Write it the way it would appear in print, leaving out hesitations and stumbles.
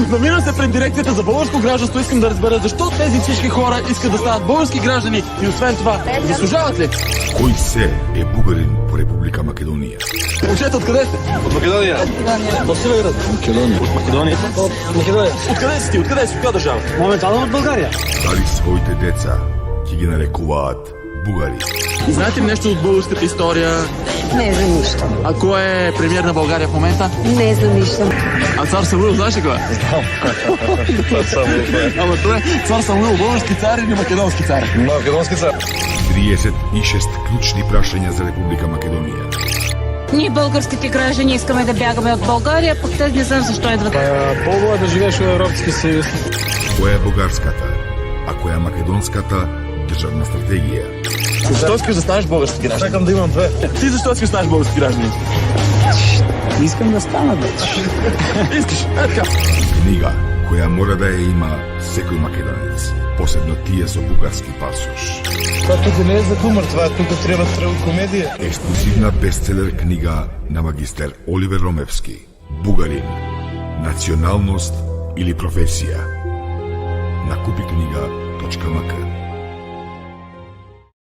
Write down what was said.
Намирам се пред дирекцията за българско гражданство. Искам да разбера защо тези всички хора искат да стават български граждани и освен това, заслужават ли? Кој се е бугарин по Република Македонија? Момчета, откъде сте? От Македония. От Северград. Македония. От Македония. От Македония. Откъде си ти? Откъде си? От коя държава? Моментално от България. Дали своите деца ќе ги нарекуваат бугари? Знаете ли нещо от българската история? Не знам нищо. А кой е премиер на България в момента? Не знам нищо. А цар Самуил, знаеш ли кой е? Ама той е цар Самуил, български цар или македонски цар? Македонски цар. 36 клучни прашања за Република Македонија. Ние българските граждани искаме да бягаме от България, пък те не знам защо идват. По-добре да живееш в Европейски съюз. Која е бугарската, а која е македонската државна стратегија? Защо искаш да станеш български гражданин? Чакам да имам две. Ти защо искаш да станеш български гражданин? Искам да стана вече. Искаш, така. Книга која мора да ја има секој македонец, посебно тие со бугарски пасош. Това тук не е за хумор, това тук трябва комедия. Ексклузивна бестселер книга на магистер Оливер Ромевски. Бугарин. Националност или професија. На купикнига.мк